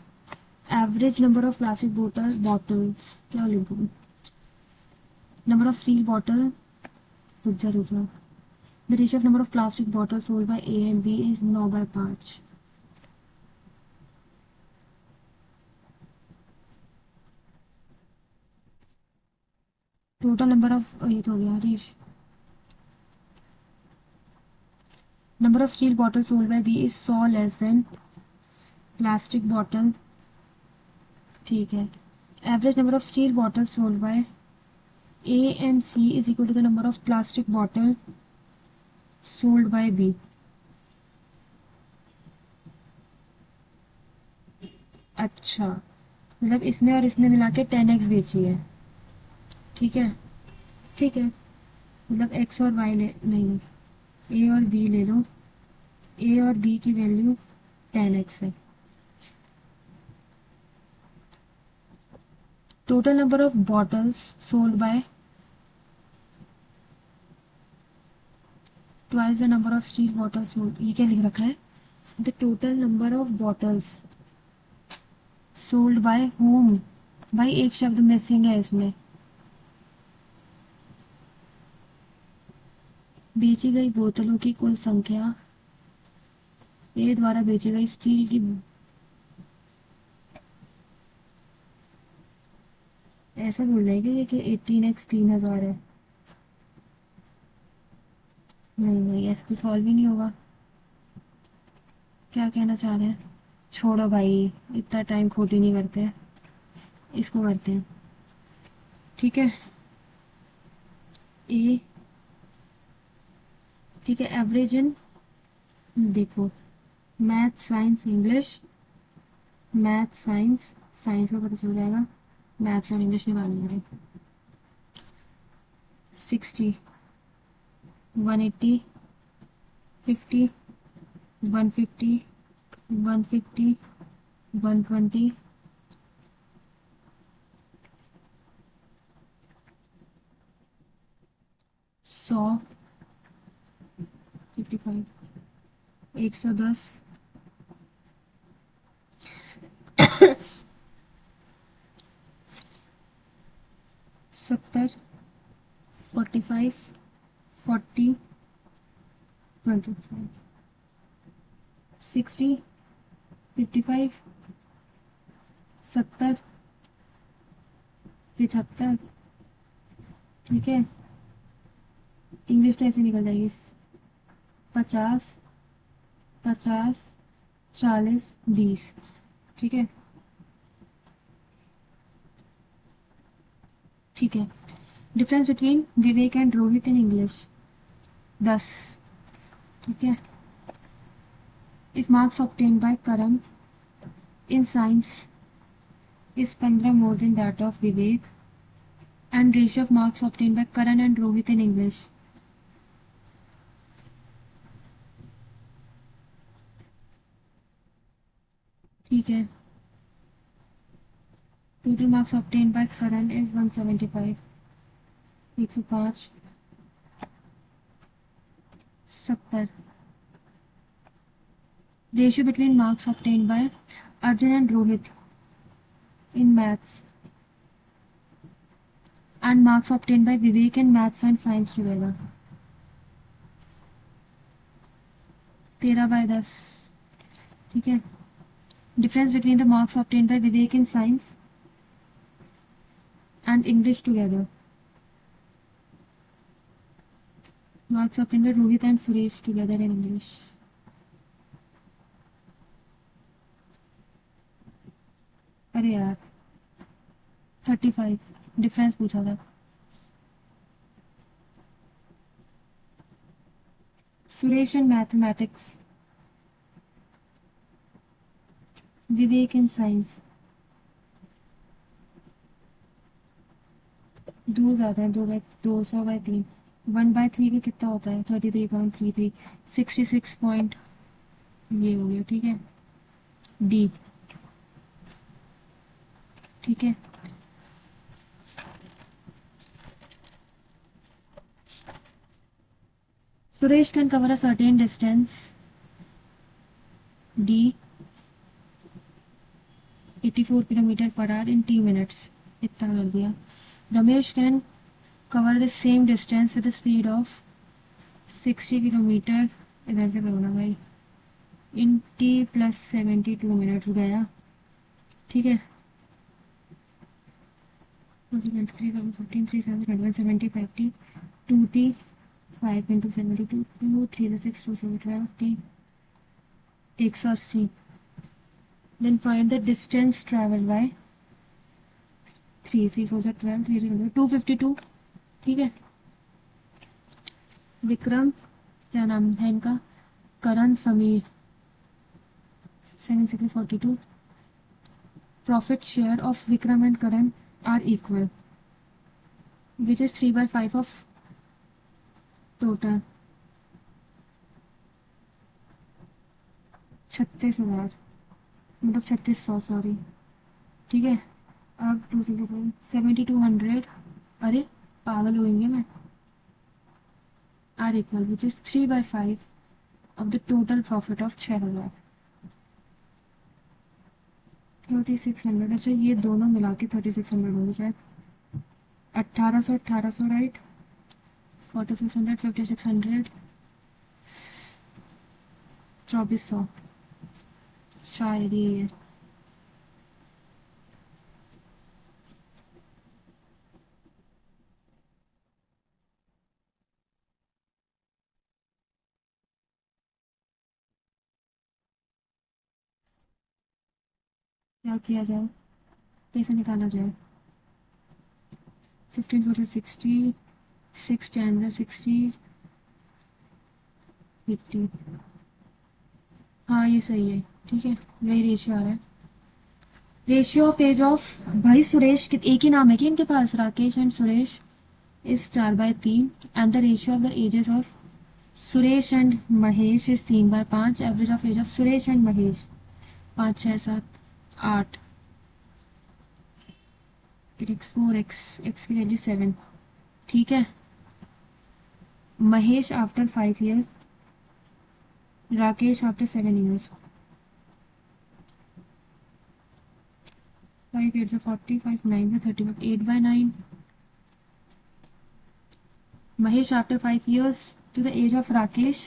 Average number of plastic bottles क्या लिखूँ? नंबर ऑफ स्टील बॉटल, रुक जा, the ratio of number of plastic bottle sold by A and B is 9/5। Total number of, ये तो हो गया Harish, number of steel bottle sold by B is 100 less than plastic bottle. ठीक है, average number of steel bottle sold bye A and C is equal to the number of plastic bottle sold by B। अच्छा, मतलब इसने और इसने मिला के 10x बेची है। ठीक है, ठीक है, मतलब x और y ले नहीं, a और b ले लो, a और b की वैल्यू 10x है। Total number of bottles sold by twice the number of steel bottles sold, ये क्या लिख रखा है? The total number of bottles sold by home. भाई एक शब्द मिसिंग है इसमें। बेची गई बोतलों की कुल संख्या, ए द्वारा बेची गई स्टील की, ऐसा बोल रहे हैं कि 18x 3000 है। नहीं नहीं, ऐसे तो सॉल्व ही नहीं होगा। क्या कहना चाह रहे हैं? छोड़ो भाई, इतना टाइम खोटी नहीं करते, इसको करते हैं। ठीक है, ए, ठीक है, एवरेज इन, देखो, math science English, math science, science का पता चल जाएगा, मैथ्स और इंग्लिश निकालने हैं। 60, 180, 50, 150, 150, 120, 100, 55, 110, 70, 45, 40, 25, 60, 55, 70, 75। ठीक है, इंग्लिश तो ऐसे निकल जाएगी। 50, 50, 40, 20। ठीक है, ठीक है। Difference between Vivek and Rohit in English 10। ठीक है, if marks obtain bye Karan in science is 15 more than that of Vivek, and ratio of marks obtained by Karan and Rohit in English. ठीक है, total marks obtained by Karan is 175, 105, 70. Ratio between marks obtained by Arjun and Rohit in maths and marks obtained by Vivek in maths and science together. 13/10. ठीक है, difference between the marks obtained by Vivek in science and English together. Marks obtained by Rohit and Suresh together in English. अरे यार, 35 difference पूछा था। Suresh in mathematics, Vivek in science. दो ज़्यादा है, 200/3। 1/3 का कितना होता है? 33.33, 66 पॉइंट, ये हो गया। ठीक है, डी। ठीक है, Suresh can cover a certain distance, D, 84 kilometre per hour in 10 minutes, इतना कर दिया। Ramesh can cover the same distance with the speed of 60 kilometre, इधर से करो ना भाई, इन टी प्लस 72 मिनट्स गया। ठीक है, 2t 5 into 72, 2 3 6 2 7 12 t 180। Then find the distance traveled by 3 3 4 12 3 0 252। ठीक है, विक्रम, क्या नाम है इनका, करण, Sameer, 7 6 42। Profit share of Vikram and Karan are equal, which is 3/5 of total। 36,000, मतलब 3600, सॉरी। ठीक है, अब 7200, अरे पागल हो गई मैं। R equal which is 3/5 of the total profit of 6,000। 3600। अच्छा ये दोनों मिला के 3600 होगी शायद। 1800 राइट। 4600 5600 2400 शायद ये है। क्या किया जाए, कैसे निकाला जाए। 15 4 60, 6 10 60, 50। हाँ ये सही है, ठीक है यही रेशियो आ रहा है। रेशियो ऑफ एज ऑफ भाई सुरेश एक ही नाम है कि इनके पास, Rakesh and Suresh is 4/3 and the ratio of the ages of Suresh and Mahesh is 3/5। Average of age of Suresh and Mahesh 5 6 7 8। It X 4x की वैल्यू 7। ठीक है। Mahesh after 5 years, Rakesh after 7 years। 5 8 40, 5 9 30, 8/9। Mahesh after 5 years to the age of Rakesh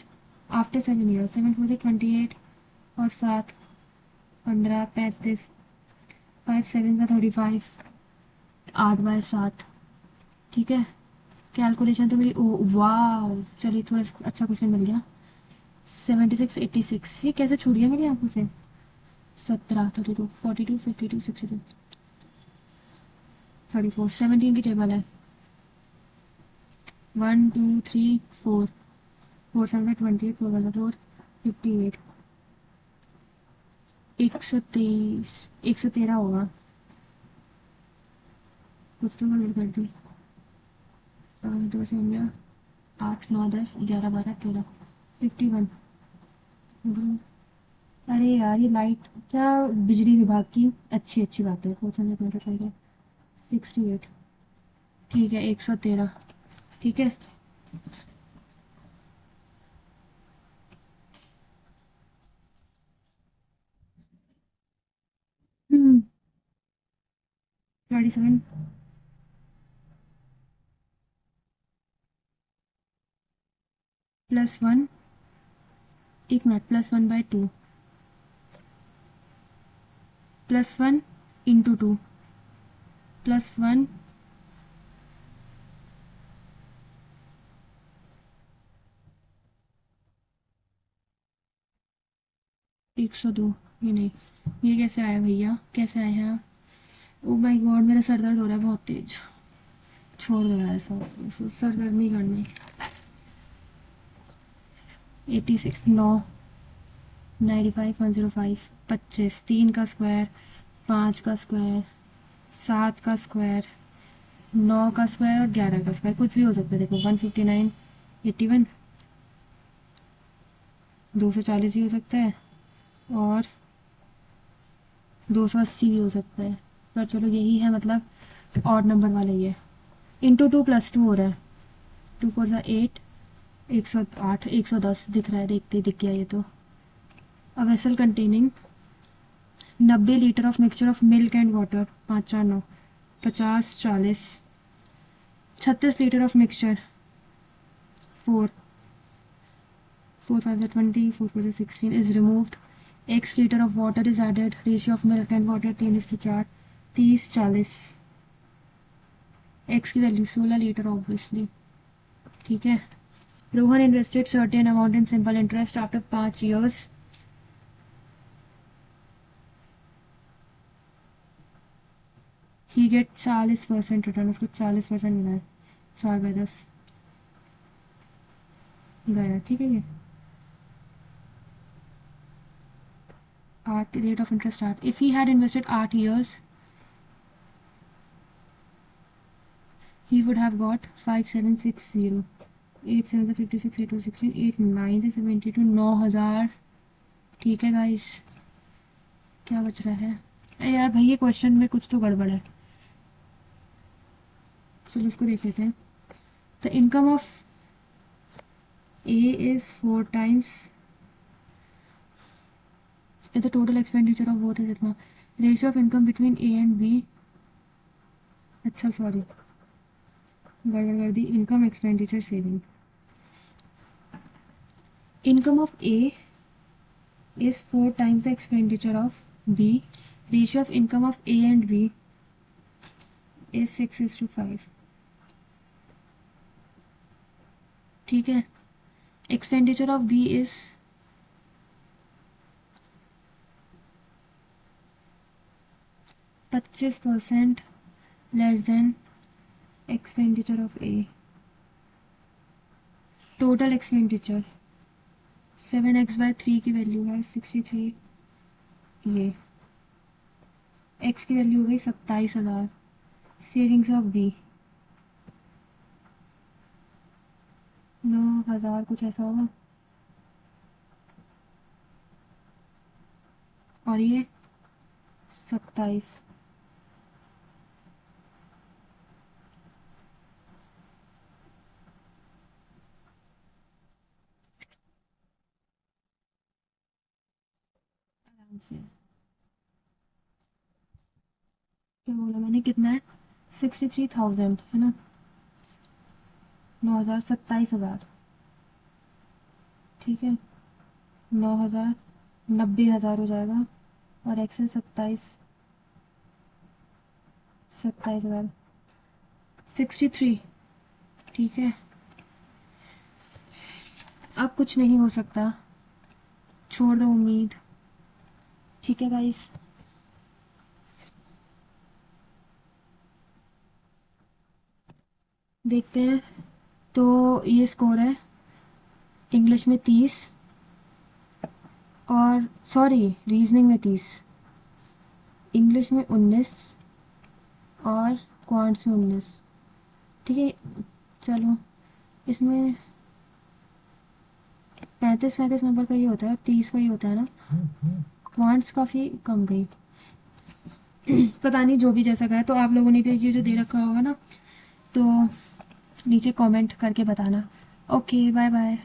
after 7 years। 7 4 से 28 और 7 15 35। 5 7 से 35। 8/7। ठीक है। Calculation तो मेरी ओ वाह, चलिए थोड़ा अच्छा क्वेश्चन मिल गया। 76 86। ये कैसे छूट गया मेरी आंखों से। 17 32 42 52 62 34। 17 की टेबल है। 1 2 3 4। 4 7 28 4 4 58। 123 113 होगा। कुछ तो गड़बड़ कर दी। 2 से हो गया 8 9 10 11 12 13 51। अरे यार ये लाइट क्या, बिजली विभाग की अच्छी अच्छी बात है। 68। ठीक है 113। ठीक है। हम्म 27 +1। एक मिनट, +1/2 +1 × 2 +1। 102। ये नहीं, ये कैसे आया भैया, कैसे आया। ओ माय गॉड मेरा सर दर्द हो रहा है बहुत तेज। छोड़ दो यार सब, सर दर्द नहीं करनी। 86 9 95 105 25। 3 का स्क्वायर, 5 का स्क्वायर, 7 का स्क्वायर, 9 का स्क्वायर और 11 का स्क्वायर। कुछ भी हो सकता है देखो। 159 81। 240 भी हो सकता है और 280 भी हो सकता है। पर चलो यही है, मतलब ऑड नंबर वाला ही है। इंटू 2 +2 हो रहा है। 2 4 8। 108 110 दिख रहा है, देखते ही दिख गया ये तो। A vessel containing 90 litre of mixture of milk and water 5 4 9 50 40। 36 litre of mixture 4 4 5 20 4 4 16 is removed। x litre of water is added. Ratio of milk and water 3:4। 30 40। x की वैल्यू 16 लीटर ऑब्वियसली। ठीक है। Rohan invested certain amount in simple interest after 5 years। He get 40% return. उसको 40% मिला है। 4/10 गया। ठीक है। ये 8 rate of interest 8। if he had invested 8 years he would have got 5760। 8 7 से 56 8 16 8 9 से 72 9000। ठीक है गाइस, क्या बच रहा है। अरे यार भाई ये क्वेश्चन में कुछ तो गड़बड़ है। चलो इसको देख लेते हैं। The income of A is 4 times the total expenditure of both is इतना. Ratio of income between A and B. अच्छा सॉरी, गड़बड़ कर दी. Income expenditure saving. Income of A is 4 times the expenditure of B. Ratio of income of A and B is 6:5. ठीक है. Expenditure of B is 25% less than expenditure of A. Total expenditure 7x/3 की value है 63. ये x की value हो गई 27,000. Savings of B 9,000 कुछ ऐसा होगा. और ये 27. आराम से क्या बोला मैंने, कितना है? 63,000 है ना. 9,000 27,000. ठीक है. 9,000 90,000 हो जाएगा. और एक्स है 27,000 63. ठीक है. अब कुछ नहीं हो सकता, छोड़ दो उम्मीद. ठीक है गाइस. देखते हैं. तो ये स्कोर है. इंग्लिश में 30 और सॉरी रीजनिंग में 30, इंग्लिश में 19 और क्वांट्स में 19. ठीक है. चलो इसमें 35 नंबर का ही होता है और 30 का ही होता है ना. क्वांट्स काफ़ी कम गई. पता नहीं, जो भी जैसा गया. तो आप लोगों ने भी ये जो दे रखा होगा ना, तो नीचे कमेंट करके बताना. Okay bye bye.